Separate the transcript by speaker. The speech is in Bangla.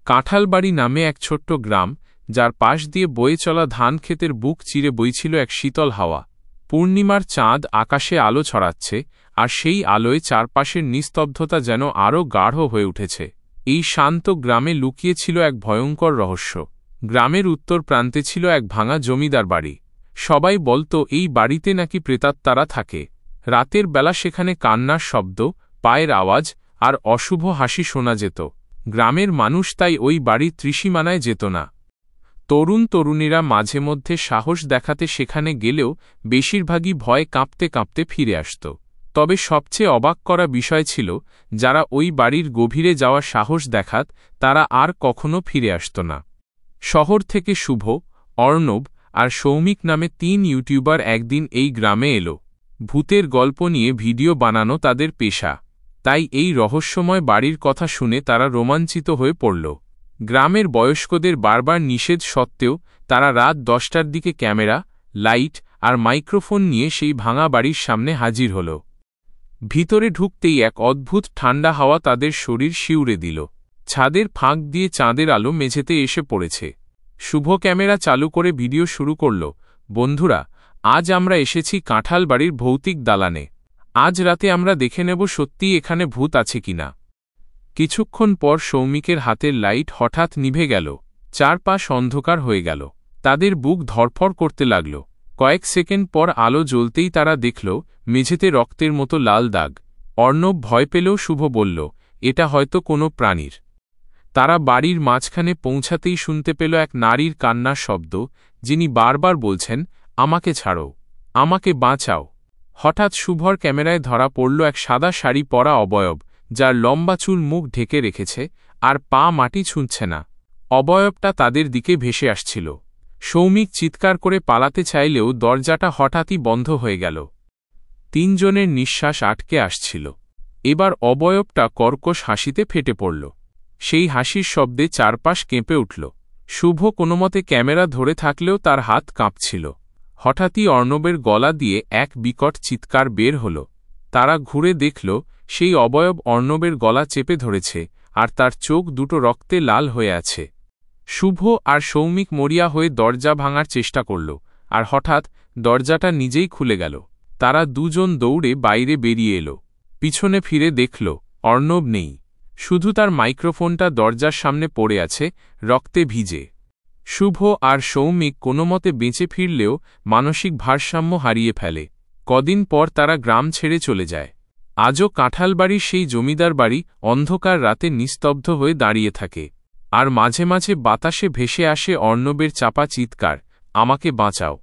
Speaker 1: কাঁঠালবাড়ি নামে এক ছোট্ট গ্রাম, যার পাশ দিয়ে বয়ে চলা ধান ক্ষেতের বুক চিরে বইছিল এক শীতল হাওয়া। পূর্ণিমার চাঁদ আকাশে আলো ছড়াচ্ছে, আর সেই আলোয় চারপাশের নিস্তব্ধতা যেন আরও গাঢ় হয়ে উঠেছে। এই শান্ত গ্রামে লুকিয়ে ছিল এক ভয়ঙ্কর রহস্য। গ্রামের উত্তর প্রান্তে ছিল এক ভাঙা জমিদার বাড়ি। সবাই বলত এই বাড়িতে নাকি প্রেতাত্মারা থাকে। রাতের বেলা সেখানে কান্নার শব্দ, পায়ের আওয়াজ আর অশুভ হাসি শোনা যেত। গ্রামের মানুষ তাই ওই বাড়ির ত্রিসীমানায় যেত না। তরুণ তরুণীরা মাঝে মধ্যে সাহস দেখাতে সেখানে গেলেও বেশিরভাগই ভয়ে কাঁপতে কাঁপতে ফিরে আসত। তবে সবচেয়ে অবাক করা বিষয় ছিল, যারা ওই বাড়ির গভীরে যাওয়া সাহস দেখাত তারা আর কখনো ফিরে আসত না। শহর থেকে শুভ, অর্ণব আর সৌমিক নামে ৩ ইউটিউবার একদিন এই গ্রামে এলো। ভূতের গল্প নিয়ে ভিডিও বানানো তাদের পেশা, তাই এই রহস্যময় বাড়ির কথা শুনে তারা রোমাঞ্চিত হয়ে পড়ল। গ্রামের বয়স্কদের বারবার নিষেধ সত্ত্বেও তারা রাত ১০টার দিকে ক্যামেরা, লাইট আর মাইক্রোফোন নিয়ে সেই ভাঙা বাড়ির সামনে হাজির হল। ভিতরে ঢুকতেই এক অদ্ভুত ঠান্ডা হাওয়া তাদের শরীর শিউরে দিল। ছাদের ফাঁক দিয়ে চাঁদের আলো মেঝেতে এসে পড়েছে। শুভ ক্যামেরা চালু করে ভিডিও শুরু করল। বন্ধুরা, আজ আমরা এসেছি কাঁঠালবাড়ির ভৌতিক দালানে। আজ রাতে আমরা দেখে নেব সত্যিই এখানে ভূত আছে কিনা। কিছুক্ষণ পর সৌমিকের হাতের লাইট হঠাৎ নিভে গেল। চারপাশ অন্ধকার হয়ে গেল। তাদের বুক ধড়ফড় করতে লাগল। কয়েক সেকেন্ড পর আলো জ্বলতেই তারা দেখল মেঝেতে রক্তের মতো লাল দাগ। অর্ণব ভয় পেলেও শুভ বলল, এটা হয়তো কোনো প্রাণীর। তারা বাড়ির মাঝখানে পৌঁছাতেই শুনতে পেল এক নারীর কান্নার শব্দ, যিনি বারবার বলছেন, আমাকে ছাড়ো, আমাকে বাঁচাও। হঠাৎ শুভর ক্যামেরায় ধরা পড়ল এক সাদা শাড়ি পরা অবয়ব, যার লম্বা চুল মুখ ঢেকে রেখেছে আর পা মাটি ছুঁচ্ছে না। অবয়বটা তাদের দিকে ভেসে আসছিল। সৌমিক চিৎকার করে পালাতে চাইলেও দরজাটা হঠাৎই বন্ধ হয়ে গেল। ৩ জনের নিঃশ্বাস আটকে আসছিল। এবার অবয়বটা কর্কশ হাসিতে ফেটে পড়ল। সেই হাসির শব্দে চারপাশ কেঁপে উঠল। শুভ কোনোমতে ক্যামেরা ধরে থাকলেও তার হাত কাঁপছিল। হঠাৎই অর্ণবের গলা দিয়ে এক বিকট চিৎকার বের হল। তারা ঘুরে দেখল সেই অবয়ব অর্ণবের গলা চেপে ধরেছে, আর তার চোখ দুটো রক্তে লাল হয়ে আছে। শুভ আর সৌমিক মরিয়া হয়ে দরজা ভাঙার চেষ্টা করল, আর হঠাৎ দরজাটা নিজেই খুলে গেল। তারা দুজন দৌড়ে বাইরে বেরিয়ে এলো। পিছনে ফিরে দেখল অর্ণব নেই, শুধু তার মাইক্রোফোনটা দরজার সামনে পড়ে আছে, রক্তে ভিজে। শুভ আর সৌমিক কোনোমতে বেঁচে ফিরলেও মানসিক ভারসাম্য হারিয়ে ফেলে। কদিন পর তারা গ্রাম ছেড়ে চলে যায়। আজও কাঁঠালবাড়ির সেই জমিদার বাড়ি অন্ধকার রাতে নিস্তব্ধ হয়ে দাঁড়িয়ে থাকে, আর মাঝে মাঝে বাতাসে ভেসে আসে অর্ণবের চাপা চিৎকার, আমাকে বাঁচাও।